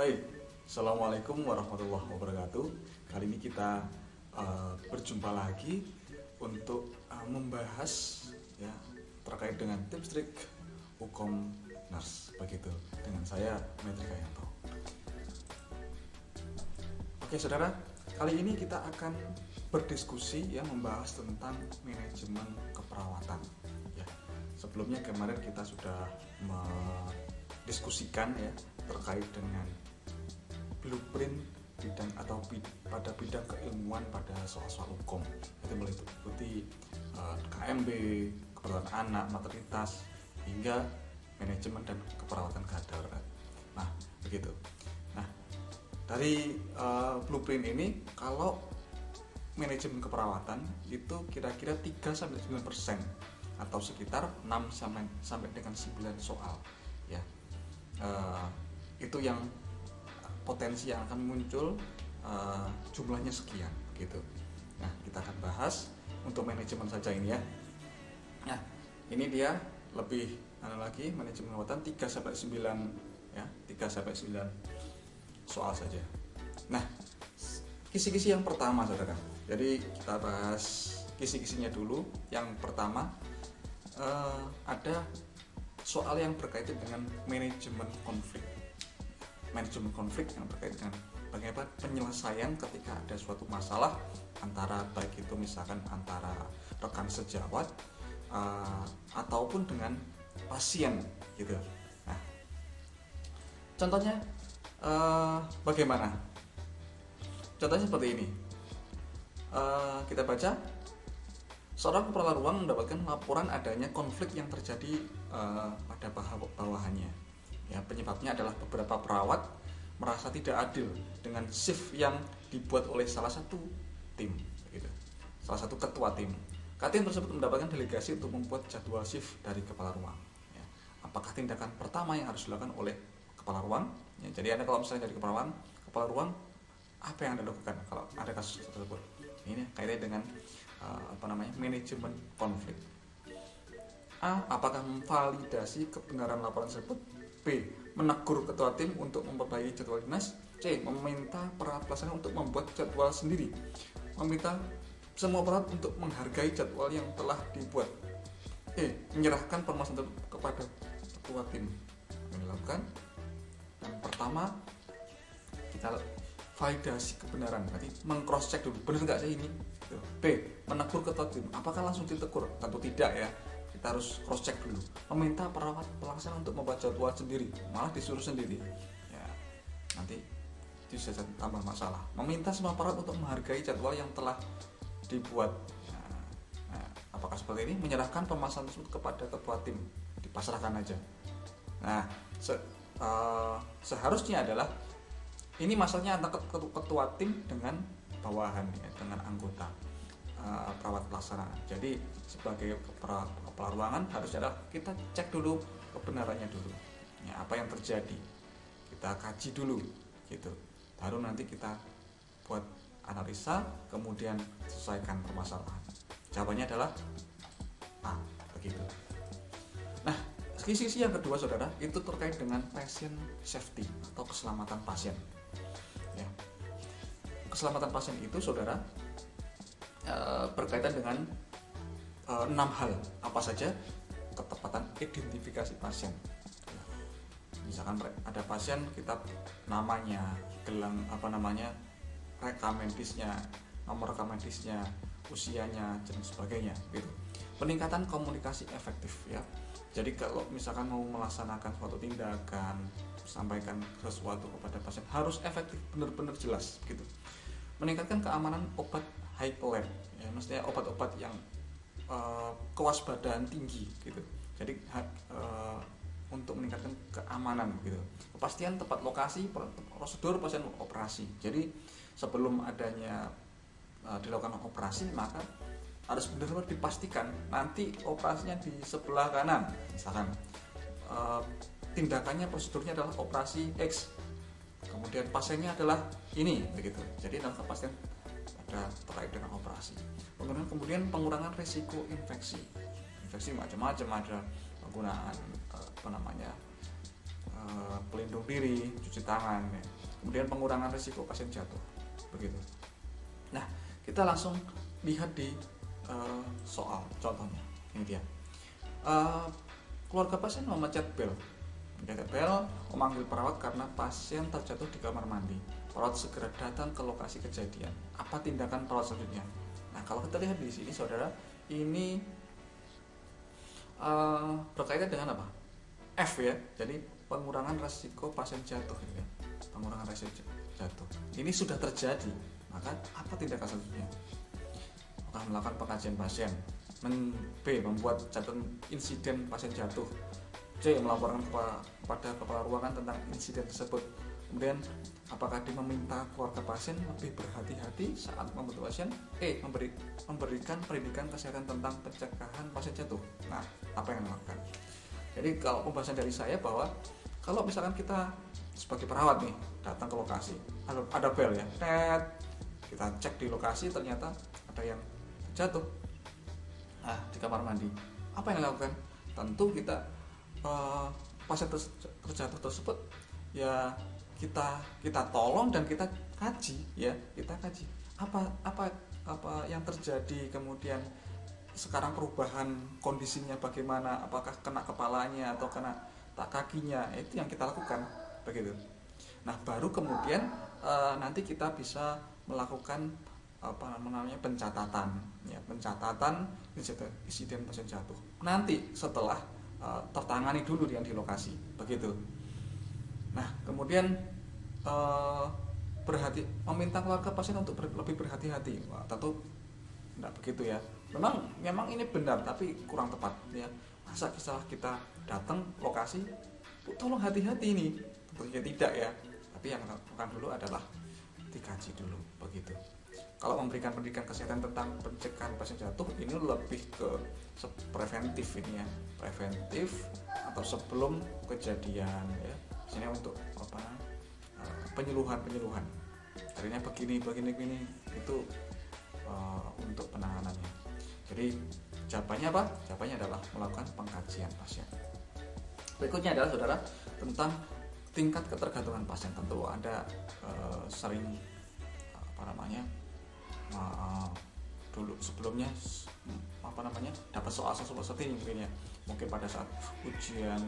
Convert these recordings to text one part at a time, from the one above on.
Baik, Assalamualaikum warahmatullahi wabarakatuh. Kali ini kita berjumpa lagi untuk membahas ya terkait dengan tips trik hukum nurse begitu dengan saya Metri Kayanto. Oke saudara, kali ini kita akan berdiskusi ya membahas tentang manajemen keperawatan. Ya, sebelumnya kemarin kita sudah mendiskusikan ya terkait dengan blueprint bidang atau pada bidang keilmuan pada soal-soal hukum, itu meliputi KMB, keperawatan anak, maternitas, hingga manajemen dan keperawatan kedarurat. Nah, begitu. Nah, dari blueprint ini, kalau manajemen keperawatan itu kira-kira 3-9% atau sekitar 6 dengan 9 soal, ya. Itu yang potensi yang akan muncul jumlahnya sekian gitu. Nah, kita akan bahas untuk manajemen saja ini ya. Nah, ini dia lebih lagi manajemen keperawatan 3-9 ya, 3-9 soal saja. Nah, kisi-kisi yang pertama saudara. Jadi kita bahas kisi-kisinya dulu. Yang pertama ada soal yang berkaitan dengan manajemen konflik. Manajemen konflik yang berkaitan dengan bagaimana penyelesaian ketika ada suatu masalah antara baik itu misalkan antara rekan sejawat ataupun dengan pasien gitu. Nah, contohnya bagaimana? Contohnya seperti ini. Kita baca, seorang kepala ruang mendapatkan laporan adanya konflik yang terjadi pada bawahannya. Ya, penyebabnya adalah beberapa perawat merasa tidak adil dengan shift yang dibuat oleh salah satu tim, gitu. Salah satu ketua tim. Tim tersebut mendapatkan delegasi untuk membuat jadwal shift dari kepala ruang. Ya, apakah tindakan pertama yang harus dilakukan oleh kepala ruang? Ya, jadi Anda kalau misalnya jadi kepala ruang, apa yang Anda lakukan kalau ada kasus tersebut? Ini kaitannya dengan manajemen konflik. A. Apakah memvalidasi kebenaran laporan tersebut? B. Menegur ketua tim untuk memperbaiki jadwal dinas. C. Meminta perawat pelaksana untuk membuat jadwal sendiri. Meminta semua perawat untuk menghargai jadwal yang telah dibuat. E. Menyerahkan permasalahan kepada ketua tim. Melakukan yang pertama, kita validasi kebenaran, berarti meng-cross check dulu, benar nggak sih ini? B. Menegur ketua tim. Apakah langsung ditegur? Tentu tidak ya. Kita harus cross check dulu. Meminta perawat pelaksana untuk membuat jadwal sendiri, malah disuruh sendiri. Ya, nanti itu bisa tambah masalah. Meminta semua perawat untuk menghargai jadwal yang telah dibuat. Nah, apakah seperti ini? Menyerahkan permasalahan tersebut kepada ketua tim, dipasrahkan aja. Nah, seharusnya adalah ini masalahnya antara ketua tim dengan bawahan ya, dengan anggota perawat pelaksana. Jadi sebagai kepala ruangan harusnya adalah kita cek dulu kebenarannya dulu. Ya, apa yang terjadi? Kita kaji dulu gitu. Baru nanti kita buat analisa, kemudian selesaikan permasalahan. Jawabannya adalah A, begitu. Nah, sisi yang kedua saudara, itu terkait dengan patient safety atau keselamatan pasien. Ya. Keselamatan pasien itu saudara berkaitan dengan 6 hal. Apa saja? Ketepatan identifikasi pasien. Misalkan ada pasien, kita namanya, gelang rekam medisnya, nomor rekam medisnya, usianya dan sebagainya gitu. Peningkatan komunikasi efektif ya. Jadi kalau misalkan mau melaksanakan suatu tindakan, sampaikan sesuatu kepada pasien harus efektif, benar-benar jelas gitu. Meningkatkan keamanan obat high lab ya, maksudnya obat-obat yang kewaspadaan tinggi gitu. Jadi untuk meningkatkan keamanan gitu. Kepastian tepat lokasi, prosedur pasien operasi. Jadi sebelum adanya dilakukan operasi, maka harus benar-benar dipastikan nanti operasinya di sebelah kanan. Misalkan tindakannya, prosedurnya adalah operasi X, kemudian pasiennya adalah ini begitu. Jadi dalam kepastian ada terkait dengan operasi. Kemudian pengurangan risiko infeksi macam-macam, ada penggunaan pelindung diri, cuci tangan, ya. Kemudian pengurangan risiko pasien jatuh, begitu. Nah, kita langsung lihat di soal contohnya. Ini dia. Keluarga pasien memencet bel, memanggil perawat karena pasien terjatuh di kamar mandi. Perawat segera datang ke lokasi kejadian. Apa tindakan perawat selanjutnya? Nah, kalau kita lihat di sini, saudara, ini berkaitan dengan apa? F ya. Jadi pengurangan resiko pasien jatuh, ya. Pengurangan resiko jatuh. Ini sudah terjadi, maka apa tindakan selanjutnya? Apakah melakukan pengkajian pasien? B. Membuat catatan insiden pasien jatuh. C. Melaporkan kepada kepala ruangan tentang insiden tersebut. Kemudian, apakah dia meminta keluarga pasien lebih berhati-hati saat membantu pasien? E. Memberikan pendidikan kesehatan tentang pencegahan pasien jatuh. Nah, apa yang dilakukan? Jadi kalau pembahasan dari saya bahwa kalau misalkan kita sebagai perawat nih datang ke lokasi, ada bel ya, kita cek di lokasi ternyata ada yang jatuh di kamar mandi. Apa yang dilakukan? Tentu kita pasien terjatuh tersebut ya kita tolong dan kita kaji ya, apa yang terjadi, kemudian sekarang perubahan kondisinya bagaimana, apakah kena kepalanya atau kena kakinya, itu yang kita lakukan, begitu. Nah, baru kemudian nanti kita bisa melakukan pencatatan insiden pasien jatuh. Nanti setelah tertangani dulu yang di lokasi, begitu. Nah, kemudian meminta keluarga pasien untuk lebih berhati-hati. Wah, tentu tidak begitu ya. Memang ini benar, tapi kurang tepat ya. Masa setelah kita datang lokasi, tolong hati-hati ini, tentunya tidak ya. Tapi yang lakukan dulu adalah dikaji dulu, begitu. Kalau memberikan pendidikan kesehatan tentang pencegahan pasien jatuh, ini lebih ke preventif ini ya, preventif atau sebelum kejadian ya. Biasanya untuk penyuluhan. Caranya begini itu untuk penanganannya. Jadi jawabannya apa? Jawabannya adalah melakukan pengkajian pasien. Berikutnya adalah saudara tentang tingkat ketergantungan pasien. Tentu Anda sering dulu sebelumnya dapat soal seperti ini mungkin pada saat ujian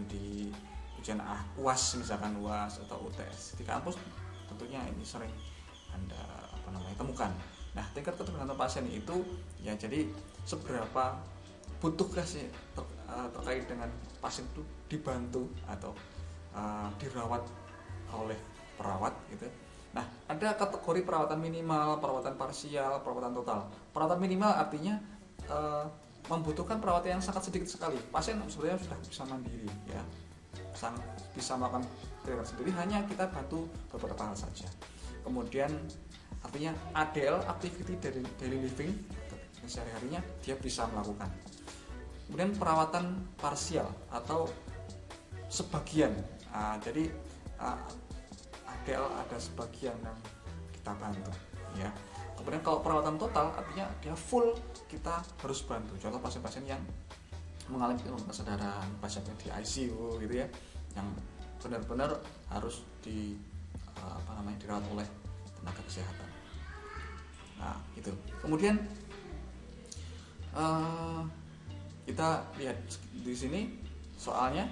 UAS misalkan, UAS atau UTS di kampus, tentunya ini sering Anda temukan. Nah, tingkat ketergantungan pasien itu ya, jadi seberapa butuhkah sih terkait dengan pasien itu dibantu atau dirawat oleh perawat gitu. Nah, ada kategori perawatan minimal, perawatan parsial, perawatan total. Perawatan minimal artinya membutuhkan perawatan yang sangat sedikit sekali. Pasien sebenarnya sudah bisa mandiri ya, bisa melakukan perawatan sendiri, hanya kita bantu beberapa hal saja. Kemudian artinya ADL, activity daily living, sehari-harinya dia bisa melakukan. Kemudian perawatan parsial atau sebagian, jadi ADL ada sebagian yang kita bantu ya. Kemudian kalau perawatan total artinya dia full kita harus bantu. Contoh pasien-pasien yang mengalami kesadaran, pasien di ICU gitu ya, yang benar-benar harus dirawat oleh tenaga kesehatan. Nah, itu. Kemudian kita lihat di sini soalnya,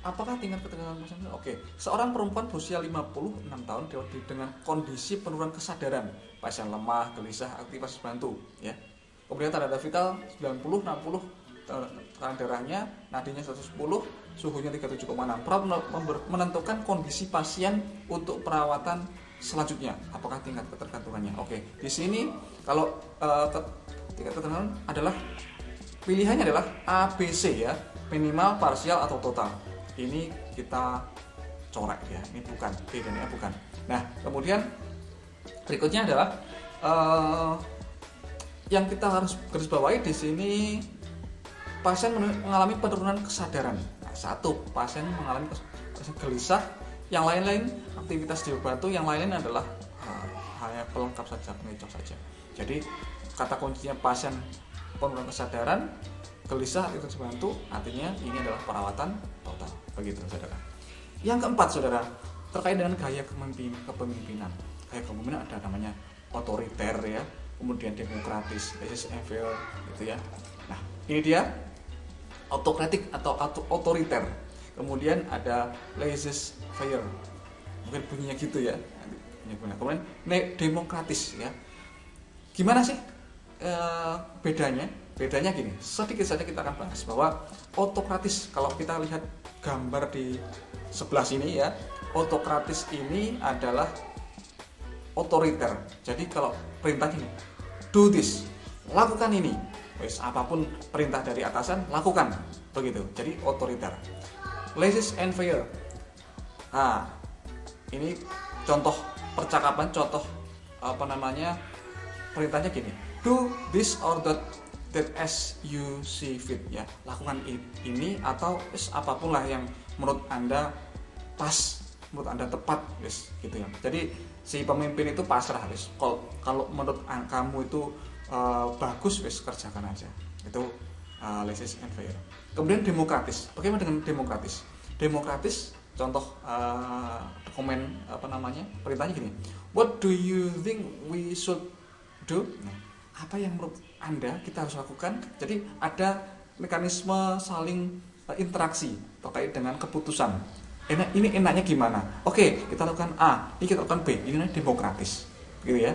apakah tingkat ketergantungan pasien? Oke, seorang perempuan berusia 56 tahun dengan kondisi penurunan kesadaran, pasien lemah, gelisah, aktivitas bantu, ya. Kemudian tanda vital 90, 60, tekanan darahnya, nadinya 110, suhunya 37,6. Perawat menentukan kondisi pasien untuk perawatan selanjutnya. Apakah tingkat ketergantungannya? Oke, di sini kalau tingkat ketergantungan adalah pilihannya adalah ABC ya, minimal, parsial atau total. Ini kita coret ya, ini bukan B dan E bukan. Nah, kemudian berikutnya adalah yang kita harus garis bawahi di sini, pasien mengalami penurunan kesadaran. Nah, satu, pasien mengalami gelisah, yang lain-lain aktivitas dibantu, yang lain-lain adalah hanya pelengkap saja, pengecoh saja. Jadi kata kuncinya pasien penurunan kesadaran, gelisah, aktivitas dibantu, artinya ini adalah perawatan total. Begitu saudara. Yang keempat, saudara, terkait dengan gaya kepemimpinan. Gaya kepemimpinan ada namanya otoriter ya, kemudian demokratis, laissez-faire gitu ya. Nah, ini dia autokratik atau otoriter. Kemudian ada laissez-faire. Mungkin bunyinya gitu ya. Kemudian demokratis ya. Gimana sih bedanya? Bedanya gini, sedikit saja kita akan bahas bahwa autokratis, kalau kita lihat gambar di sebelah sini ya, autokratis ini adalah otoriter. Jadi kalau perintah gini, do this, lakukan ini, wes apapun perintah dari atasan lakukan, begitu. Jadi otoriter. Laissez-faire. Nah, ini contoh percakapan, contoh perintahnya gini, do this or that as you see fit ya, lakukan ini atau apapun lah yang menurut Anda pas, menurut Anda tepat, gitu ya. Jadi si pemimpin itu pasrah, kalau menurut kamu itu bagus, kerjakan aja. Itu laissez-faire. Kemudian demokratis. Bagaimana dengan demokratis? Demokratis, contoh dokumen perintahnya gini, what do you think we should do? Nah, apa yang menurut Anda kita harus lakukan? Jadi ada mekanisme saling interaksi terkait dengan keputusan. Ini enaknya gimana? Oke, kita lakukan A, ini kita lakukan B. Ini demokratis, gitu ya.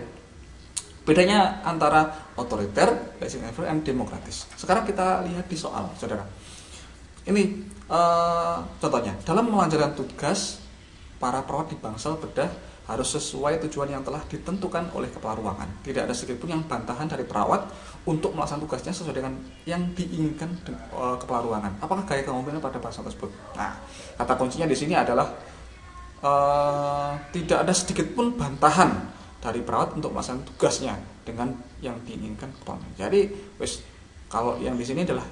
Bedanya antara otoriter, laissez-faire, dan demokratis. Sekarang kita lihat di soal, saudara. Ini contohnya, dalam melancarkan tugas, para perawat di bangsal bedah harus sesuai tujuan yang telah ditentukan oleh kepala ruangan. Tidak ada sedikitpun yang bantahan dari perawat untuk melaksanakan tugasnya sesuai dengan yang diinginkan kepala ruangan. Apakah gaya kepemimpinan pada bangsal tersebut? Nah, kata kuncinya di sini adalah tidak ada sedikitpun bantahan dari perawat untuk melaksanakan tugasnya dengan yang diinginkan kepala ruangan. Jadi, kalau yang di sini adalah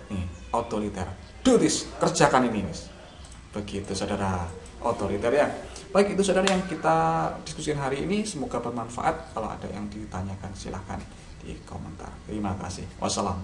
otoriter. Do this, kerjakan ini, begitu, saudara. Otoriter ya. Baik, itu saudara yang kita diskusikan hari ini. Semoga bermanfaat. Kalau ada yang ditanyakan silahkan di komentar. Terima kasih. Wassalam.